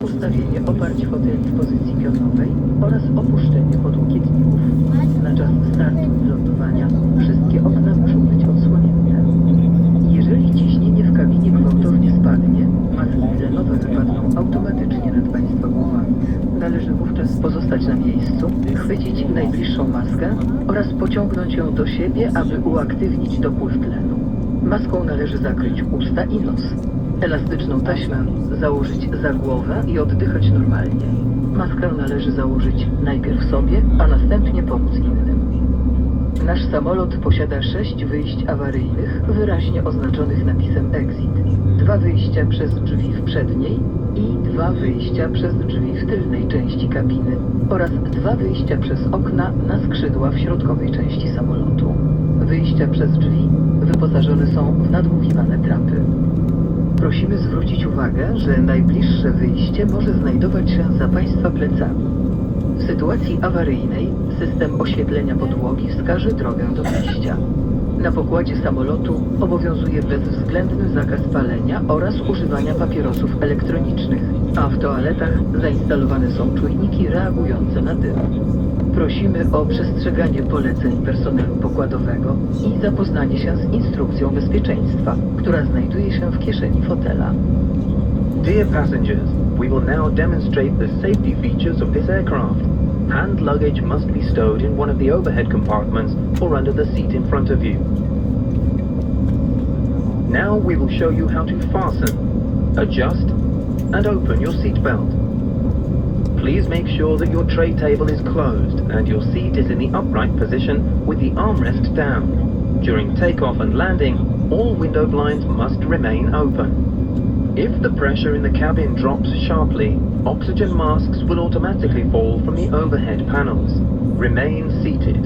ustawienie oparć foteli w pozycji pionowej oraz opuszczenie podłokietników. Na czas startu i lądowania wszystkie okna muszą być odsłonięte. Jeżeli ciśnienie w kabinie gwałtownie spadnie, maski tlenowe wypadną automatycznie nad Państwa głowami. Należy wówczas pozostać na miejscu, chwycić najbliższą maskę oraz pociągnąć ją do siebie, aby uaktywnić dopływ tlenu. Maską należy zakryć usta i nos. Elastyczną taśmę założyć za głowę i oddychać normalnie. Maskę należy założyć najpierw sobie, a następnie pomóc innym. Nasz samolot posiada 6 wyjść awaryjnych, wyraźnie oznaczonych napisem EXIT. 2 wyjścia przez drzwi w przedniej i 2 wyjścia przez drzwi w tylnej części kabiny oraz 2 wyjścia przez okna na skrzydła w środkowej części samolotu. Wyjścia przez drzwi wyposażone są w nadmuchiwane trapy. Prosimy zwrócić uwagę, że najbliższe wyjście może znajdować się za Państwa plecami. W sytuacji awaryjnej system oświetlenia podłogi wskaże drogę do wyjścia. Na pokładzie samolotu obowiązuje bezwzględny zakaz palenia oraz używania papierosów elektronicznych, a w toaletach zainstalowane są czujniki reagujące na dym. Prosimy o przestrzeganie poleceń personelu pokładowego i zapoznanie się z instrukcją bezpieczeństwa, która znajduje się w kieszeni fotela. Dear passengers, we will now demonstrate the safety features of this aircraft. Hand luggage must be stowed in one of the overhead compartments or under the seat in front of you. Now we will show you how to fasten, adjust, and open your seat belt. Please make sure that your tray table is closed and your seat is in the upright position with the armrest down. During takeoff and landing, all window blinds must remain open. If the pressure in the cabin drops sharply, oxygen masks will automatically fall from the overhead panels. Remain seated.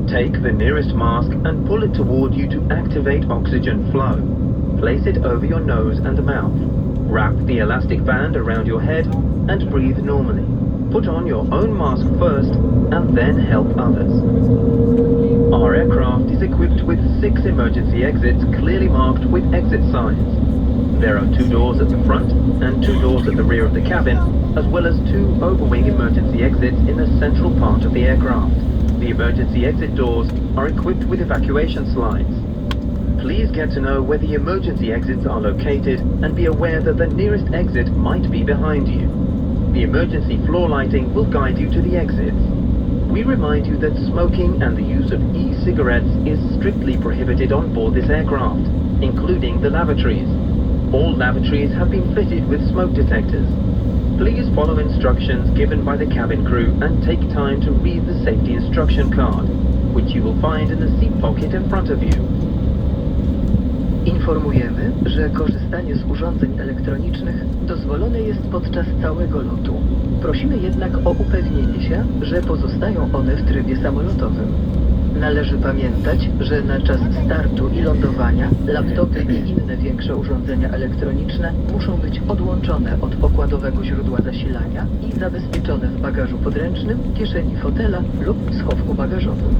Take the nearest mask and pull it toward you to activate oxygen flow. Place it over your nose and mouth. Wrap the elastic band around your head and breathe normally. Put on your own mask first and then help others. Our aircraft is equipped with 6 emergency exits clearly marked with exit signs. There are 2 doors at the front and 2 doors at the rear of the cabin, as well as 2 overwing emergency exits in the central part of the aircraft. The emergency exit doors are equipped with evacuation slides. Please get to know where the emergency exits are located and be aware that the nearest exit might be behind you. The emergency floor lighting will guide you to the exits. We remind you that smoking and the use of e-cigarettes is strictly prohibited on board this aircraft, including the lavatories. All lavatories have been fitted with smoke detectors. Please follow instructions given by the cabin crew and take time to read the safety instruction card, which you will find in the seat pocket in front of you. Informujemy, że korzystanie z urządzeń elektronicznych dozwolone jest podczas całego lotu. Prosimy jednak o upewnienie się, że pozostają one w trybie samolotowym. Należy pamiętać, że na czas startu i lądowania laptopy i inne większe urządzenia elektroniczne muszą być odłączone od pokładowego źródła zasilania i zabezpieczone w bagażu podręcznym, kieszeni fotela lub schowku bagażowym.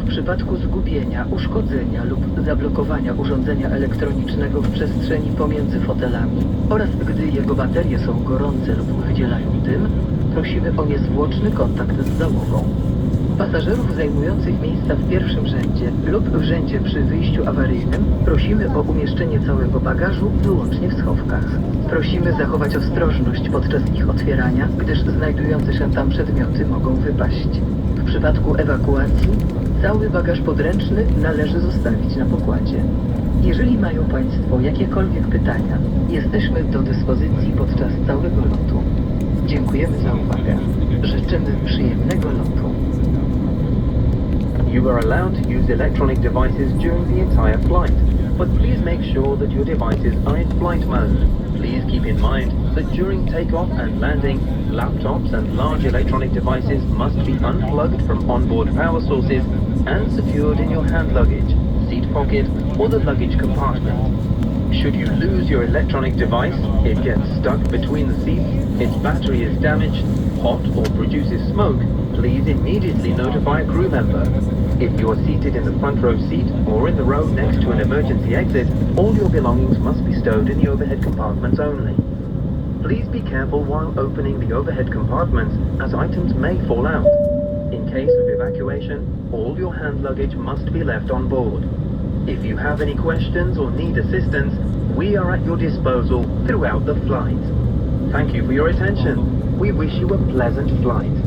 W przypadku zgubienia, uszkodzenia lub zablokowania urządzenia elektronicznego w przestrzeni pomiędzy fotelami oraz gdy jego baterie są gorące lub wydzielają dym, prosimy o niezwłoczny kontakt z załogą. Pasażerów zajmujących miejsca w pierwszym rzędzie lub w rzędzie przy wyjściu awaryjnym prosimy o umieszczenie całego bagażu wyłącznie w schowkach. Prosimy zachować ostrożność podczas ich otwierania, gdyż znajdujące się tam przedmioty mogą wypaść. W przypadku ewakuacji cały bagaż podręczny należy zostawić na pokładzie. Jeżeli mają Państwo jakiekolwiek pytania, jesteśmy do dyspozycji podczas całego lotu. Dziękujemy za uwagę. Życzymy przyjemnego lotu. You are allowed to use electronic devices during the entire flight, but please make sure that your devices are in flight mode. Please keep in mind that during takeoff and landing, laptops and large electronic devices must be unplugged from onboard power sources and secured in your hand luggage, seat pocket, or the luggage compartment. Should you lose your electronic device, it gets stuck between the seats, its battery is damaged, hot, or produces smoke, please immediately notify a crew member. If you are seated in the front row seat or in the row next to an emergency exit, all your belongings must be stowed in the overhead compartments only. Please be careful while opening the overhead compartments, as items may fall out. In case of evacuation, all your hand luggage must be left on board. If you have any questions or need assistance, we are at your disposal throughout the flight. Thank you for your attention. We wish you a pleasant flight.